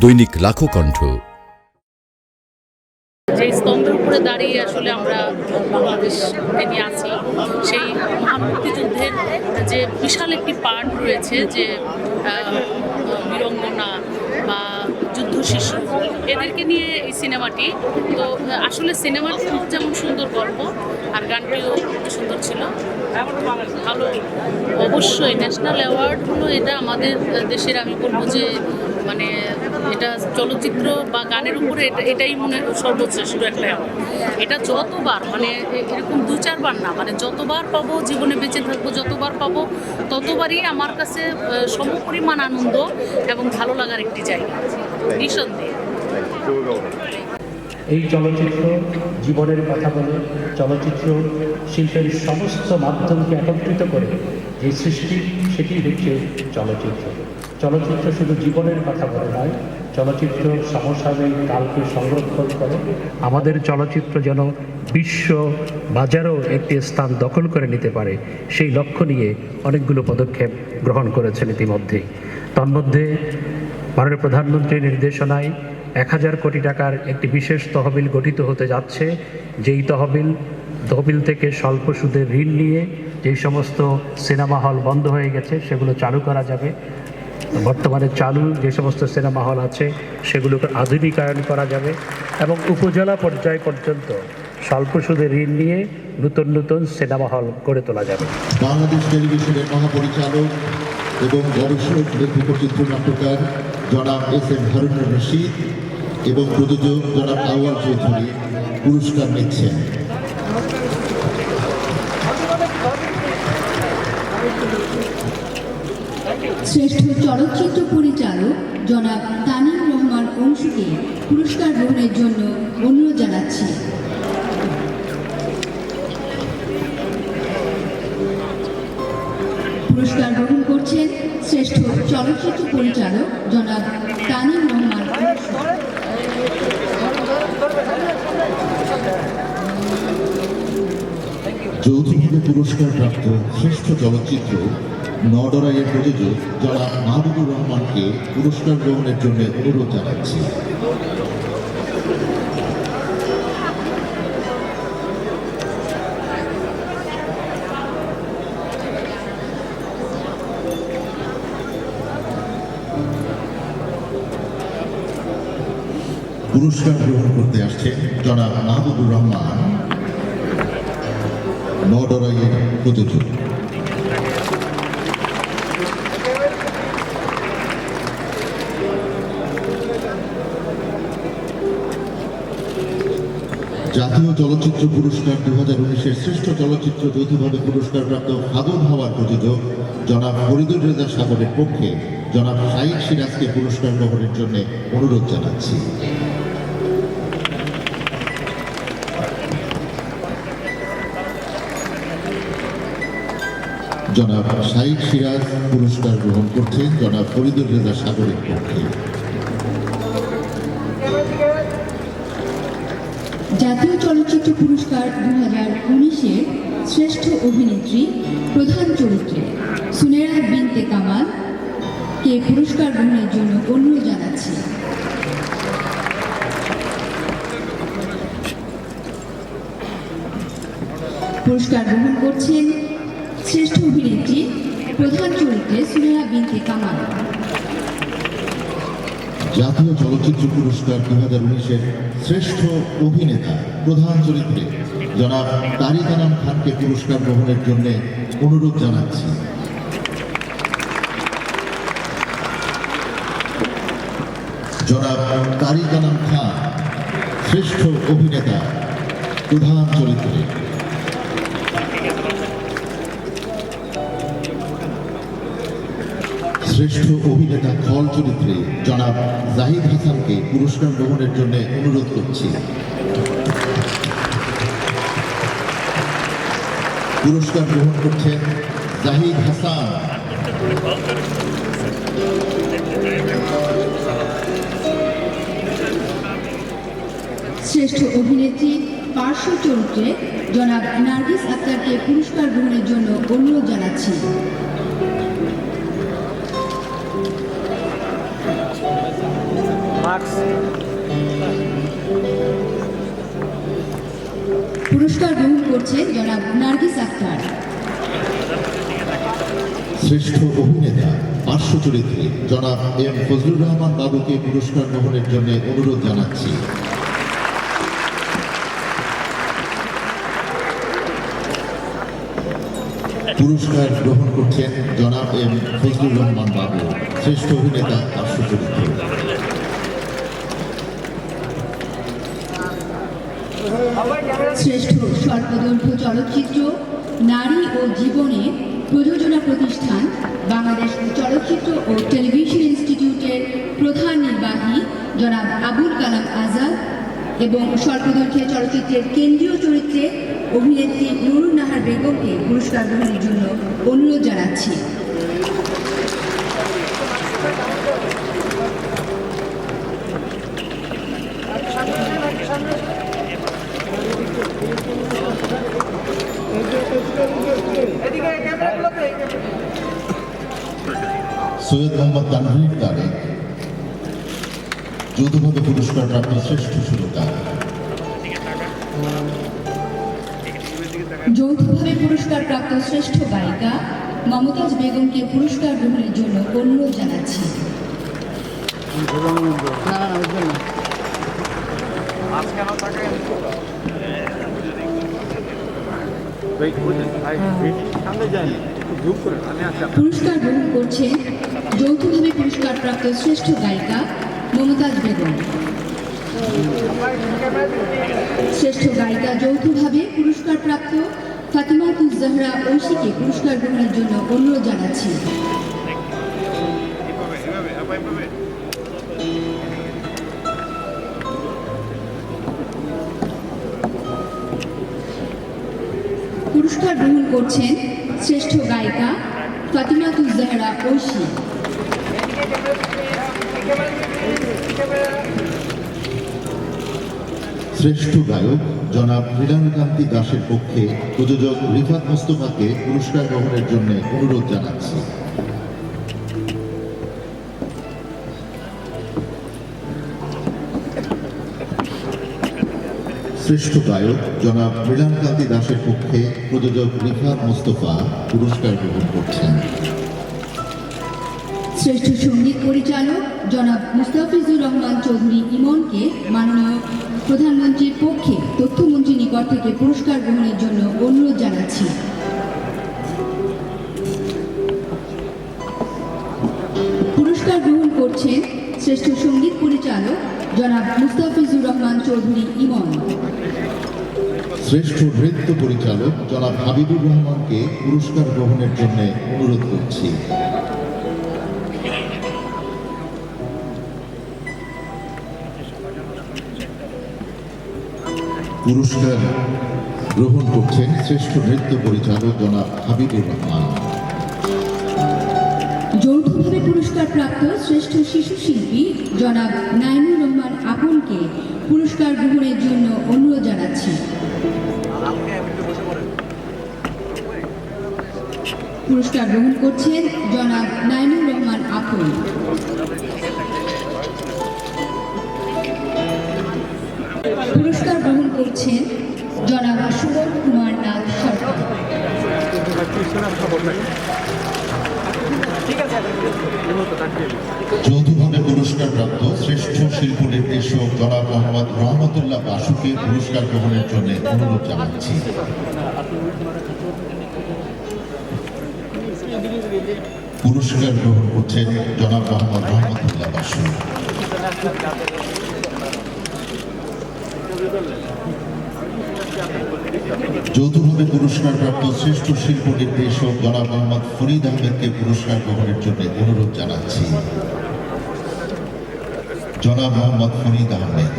দৈনিক লাখো কণ্ঠ। যে স্তম্ভের উপরে দাঁড়িয়ে আসলে আমরা বাংলাদেশ নিয়ে আছি, সেই মহান মুক্তিযুদ্ধের যে বিশাল একটি পার্ট রয়েছে, যে বীরঙ্গনা বা যুদ্ধ শিশু, এদেরকে নিয়ে এই সিনেমাটি। তো আসলে সিনেমাটি যেমন সুন্দর, গল্প আর গানটিও সুন্দর ছিল, ভালো। অবশ্যই ন্যাশনাল অ্যাওয়ার্ড হলো এটা আমাদের দেশের, আমি বলবো যে মানে এটা চলচ্চিত্র বা গানের উপরে এটাই মনে সর্বশ্রেষ্ঠ একটা অ্যাওয়ার্ড। এটা যতবার মানে এরকম 2-4 বার না, মানে যতবার পাবো, জীবনে বেঁচে থাকবো যতবার পাবো ততবারই আমার কাছে সমপরিমাণ আনন্দ এবং ভালো লাগার একটি জায়গা, নিঃসন্দেহে। এই চলচ্চিত্র জীবনের কথা বলে, চলচ্চিত্র শিল্পের সমস্ত মাধ্যমকে একত্রিত করে যে সৃষ্টি, সেটি হচ্ছে চলচ্চিত্র। চলচ্চিত্র শুধু জীবনের কথা বলে নয়, চলচ্চিত্র সমসাময়িক কালকে সংরক্ষণ করে। আমাদের চলচ্চিত্র যেন বিশ্ব বাজারেও একটি স্থান দখল করে নিতে পারে, সেই লক্ষ্য নিয়ে অনেকগুলো পদক্ষেপ গ্রহণ করেছেন ইতিমধ্যেই। তন্মধ্যে মাননীয় প্রধানমন্ত্রীর নির্দেশনায় 1000 কোটি টাকার একটি বিশেষ তহবিল গঠিত হতে যাচ্ছে, যেই তহবিল থেকে স্বল্প সুদের ঋণ নিয়ে যেই সমস্ত সিনেমা হল বন্ধ হয়ে গেছে সেগুলো চালু করা যাবে। বর্তমানে চালু যে সমস্ত সিনেমা হল আছে সেগুলোকে আধুনিকায়ন করা যাবে এবং উপজেলা পর্যায় পর্যন্ত স্বল্প সুদের ঋণ নিয়ে নতুন নতুন সিনেমা হল গড়ে তোলা যাবে। বাংলাদেশ টেলিভিশনের মহাপরিচালক এবং গবেষক লেখক চিত্রনাট্যকার জনাব এস.এম. হারুনুর রশিদ এবং প্রযোজক জনাব আউয়াল চৌধুরী পুরস্কার নিচ্ছেন। শ্রেষ্ঠ চলচ্চিত্র পরিচালক জনাব তানিম রহমান অংশুকে পুরস্কার গ্রহণের জন্য অনুরোধ জানাচ্ছি। পুরস্কার গ্রহণ করছেন শ্রেষ্ঠ চলচ্চিত্র পরিচালক জনাব তানিম রহমান অংশু। যৌথভাবে পুরস্কারপ্রাপ্ত শ্রেষ্ঠ চলচ্চিত্র নডরাইয়ের প্রযোজক জনাব মাহবুবুর রহমানকে পুরস্কার গ্রহণের জন্য অনুরোধ জানাচ্ছি। পুরস্কার গ্রহণ করতে আসছেন জনাব মাহবুবুর রহমান, নডরাইয়ের প্রযোজক। জাতীয় চলচ্চিত্র পুরস্কার 2019-এর শ্রেষ্ঠ চলচ্চিত্র যৌথভাবে পুরস্কারপ্রাপ্ত ফাগুন হাওয়ার প্রযোজক জনাব ফরিদুর রেজা সাগরের পক্ষে জনাব শাহিদ সিরাজকে পুরস্কার গ্রহণের জন্য অনুরোধ জানাচ্ছি। জনাব শাহিদ সিরাজ পুরস্কার গ্রহণ করছেন জনাব ফরিদুর রেজা সাগরের পক্ষে। জাতীয় চলচ্চিত্র পুরস্কার 2019-এর শ্রেষ্ঠ অভিনেত্রী প্রধান চরিত্রে সুনেরা বিনতে কামাল কে পুরস্কার গ্রহণের জন্য অনুরোধ জানাচ্ছি। পুরস্কার গ্রহণ করছেন শ্রেষ্ঠ অভিনেত্রী প্রধান চরিত্রে সুনেরা বিনতে কামাল। জাতীয় চলচ্চিত্র পুরস্কার 2019-এর শ্রেষ্ঠ অভিনেতা প্রধান চরিত্রে জনাব তারিক আনাম খানকে পুরস্কার গ্রহণের জন্য অনুরোধ জানাচ্ছি। জনাব তারিক আনাম খান শ্রেষ্ঠ অভিনেতা প্রধান চরিত্রে। শ্রেষ্ঠ অভিনেতা খল চরিত্রে জনাব জাহিদ হাসানকে পুরস্কার গ্রহণের জন্য অনুরোধ করছি। পুরস্কার গ্রহণ করছেন জাহিদ হাসান। শ্রেষ্ঠ অভিনেত্রী পার্শ্ব চরিত্রে জনাব নার্গিস আক্তারকে পুরস্কার গ্রহণের জন্য অনুরোধ জানাচ্ছি। পুরস্কার গ্রহণ করছেন জনাব নার্গিস আক্তার। শ্রেষ্ঠ অভিনেতা পার্শ্ব চরিত্রে জনাব এম ফজলুর রহমান বাবুকে পুরস্কার গ্রহণের জন্য অনুরোধ জানাচ্ছি। পুরস্কার গ্রহণ করছেন জনাব এম ফজলুর রহমান বাবু, শ্রেষ্ঠ অভিনেতা পার্শ্ব চরিত্রে। শ্রেষ্ঠ স্বল্পদৈর্ঘ্য চলচ্চিত্র নারী ও জীবনে প্রযোজনা প্রতিষ্ঠান বাংলাদেশ চলচ্চিত্র ও টেলিভিশন ইনস্টিটিউটের প্রধান নির্বাহী জনাব আবুল কালাম আজাদ এবং স্বল্পদৈর্ঘ্য চলচ্চিত্রের কেন্দ্রীয় চরিত্রে অভিনেত্রী নুরুন নাহার বেগমকে পুরস্কার গ্রহণের জন্য অনুরোধ জানাচ্ছি। সৈয়দ মোহাম্মদ তানভীর তারেক যৌথভাবে পুরস্কার প্রাপ্ত শ্রেষ্ঠ সুরকার। যৌথভাবে পুরস্কার প্রাপ্ত শ্রেষ্ঠ গায়িকা মমতাজ বেগমকে পুরস্কার গ্রহণের জন্য অনুরোধ জানাচ্ছি। পুরস্কার গ্রহণ করছেন যৌথভাবে পুরস্কার প্রাপ্ত শ্রেষ্ঠ গায়িকা মমতাজ বেগম। শ্রেষ্ঠ গায়িকা যৌথভাবে পুরস্কার প্রাপ্ত ফাতিমাতুজ জাহরা ঐশীকে পুরস্কার গ্রহণের জন্য অনুরোধ জানাচ্ছি। পুরস্কার গ্রহণ করছেন শ্রেষ্ঠ গায়িকা ফাতিমাতুজ জাহরা ঐশী। শ্রেষ্ঠ গায়ক জনাব মৃণালকান্তি দাসের পক্ষে প্রযোজক রিফাত মোস্তফাকে পুরস্কার গ্রহণের জন্য অনুরোধ জানাচ্ছি। শ্রেষ্ঠ গায়ক জনাব মৃণালকান্তি দাসের পক্ষে প্রযোজক রিফাত মোস্তফা পুরস্কার গ্রহণ করছেন। শ্রেষ্ঠ সঙ্গীত পরিচালক জনাব মুস্তাফিজুর রহমান চৌধুরী ইমনকে মাননীয় প্রধানমন্ত্রীর পক্ষে তথ্যমন্ত্রীর নিকট থেকে পুরস্কার গ্রহণের জন্য অনুরোধ জানাচ্ছি। পুরস্কার গ্রহণ করছেন শ্রেষ্ঠ সঙ্গীত পরিচালক জনাব মুস্তাফিজুর রহমান চৌধুরী ইমন। শ্রেষ্ঠ নৃত্য পরিচালক জনাব হাবিবুর রহমানকে পুরস্কার গ্রহণের জন্য অনুরোধ করছি। পুরস্কার গ্রহণ করছেন শ্রেষ্ঠ নৃত্য পরিচালক জনাব হাবিবুর রহমান। যৌথভাবে পুরস্কার প্রাপ্ত শ্রেষ্ঠ শিশু শিল্পী জনাব নাইমুর রহমান আপনকে পুরস্কার গ্রহণের জন্য অনুরোধ জানাচ্ছি। পুরস্কার গ্রহণ করছেন জনাব নাইমুর রহমান আপন। পুরস্কার গ্রহণ করছেন জনাব সুবল কুমার নাথ সরকার। যৌথভাবে পুরস্কার প্রাপ্ত শ্রেষ্ঠ শিল্প নির্দেশক জনাব মোহাম্মদ রহমতুল্লাহ বাসুকে পুরস্কার গ্রহণের জন্য অনুরোধ জানাচ্ছি। পুরস্কার গ্রহণ করছেন জনাব মোহাম্মদ রহমতুল্লাহ বাসু। যৌথভাবে পুরস্কার প্রাপ্ত শ্রেষ্ঠ শিল্প নির্দেশক জনাব মোহাম্মদ ফরিদ আহমেদকে পুরস্কার গ্রহণের জন্য অনুরোধ জানাচ্ছি। জনাব মোহাম্মদ ফরিদ আহমেদ।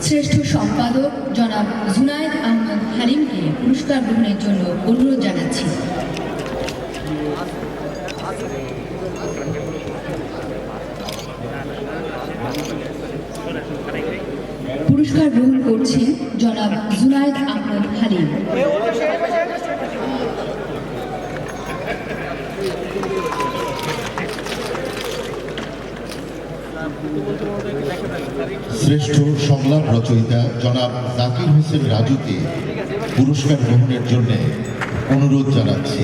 শ্রেষ্ঠ সম্পাদক জনাব জুনায়েদ আহমদ হালিমকে পুরস্কার গ্রহণের জন্য অনুরোধ জানাচ্ছি। পুরস্কার গ্রহণ করছেন জনাব জুনায়েদ আহমদ হালিম। শ্রেষ্ঠ সংলাপ রচয়িতা জনাব জাকির হোসেন রাজুকে পুরস্কার গ্রহণের জন্য অনুরোধ জানাচ্ছি।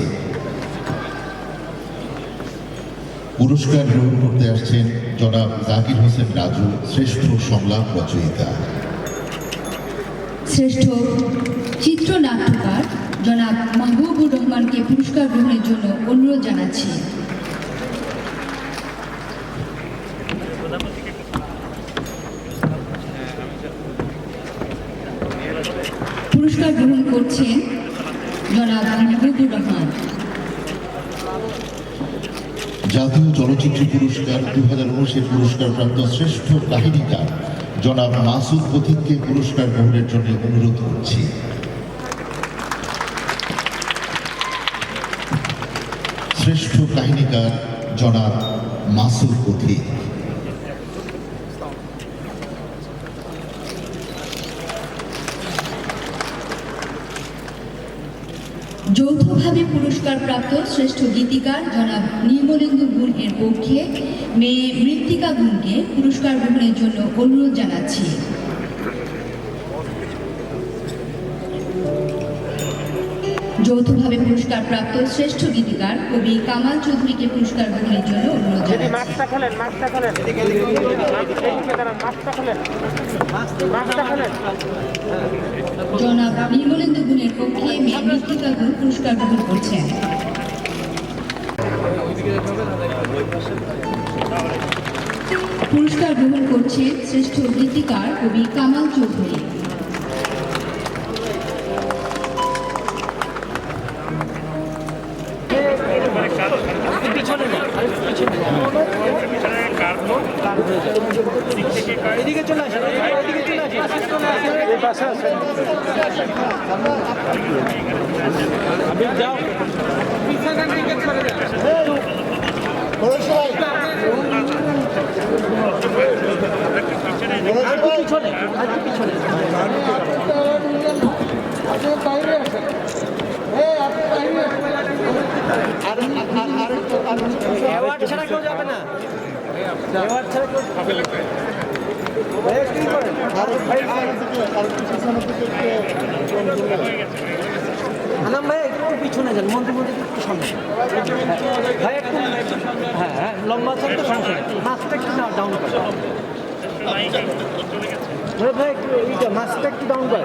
পুরস্কার গ্রহণ করতে আসছেন জনাব জাকির হোসেন রাজু, শ্রেষ্ঠ সংলাপ রচয়িতা। শ্রেষ্ঠ চিত্রনাট্যকার জনাব মাহবুবুর রহমানকে পুরস্কার গ্রহণের জন্য অনুরোধ জানাচ্ছি। পুরস্কার গ্রহণ করছেন জনাব মাহবুবুর রহমান। জাতীয় চলচ্চিত্র পুরস্কার 2019-এর পুরস্কারপ্রাপ্ত শ্রেষ্ঠ কাহিনীকার জনাব মাসুদ পথিককে পুরস্কার গ্রহণের জন্য অনুরোধ করছি। শ্রেষ্ঠ কাহিনীকার জনাব মাসুদ পথিক। যৌথভাবে পুরস্কারপ্রাপ্ত শ্রেষ্ঠ গীতিকার জনাব নির্মলেন্দু গুণ এর পক্ষে মেয়ে মৃত্তিকা গুণকে পুরস্কার গ্রহণের জন্য অনুরোধ জানাচ্ছি। যৌথভাবে পুরস্কারপ্রাপ্ত শ্রেষ্ঠ গীতিকার কবি কামাল চৌধুরীকে পুরস্কার গ্রহণের জন্য অনুরোধ জানাচ্ছি। জনাব নির্মলেন্দু গুণের পক্ষে মেয়ে মৃত্তিকা গুণ পুরস্কার গ্রহণ করছেন। পুরস্কার গ্রহণ করছেন শ্রেষ্ঠ গীতিকার কবি কামাল চৌধুরী। এদিকে চলে আসেন, এদিকে চলে আসেন, এই পাশে আসেন। আপনি যাও পিছনে দিকে চলে যান। পিছনে বাইরে আসেন। অ্যাওয়ার্ড ছাড়া কেউ যাবে না, অ্যাওয়ার্ড ছাড়া কেউ আনাম ভাই একটু পিছনে যান, মন্ত্রী একটু সামনে ভাই, একটু হ্যাঁ হ্যাঁ লম্বা আছেন তো সমস্যা নেই, মাছটা একটু ডাউন করে ভাই, একটু মাছটা একটু ডাউন করে।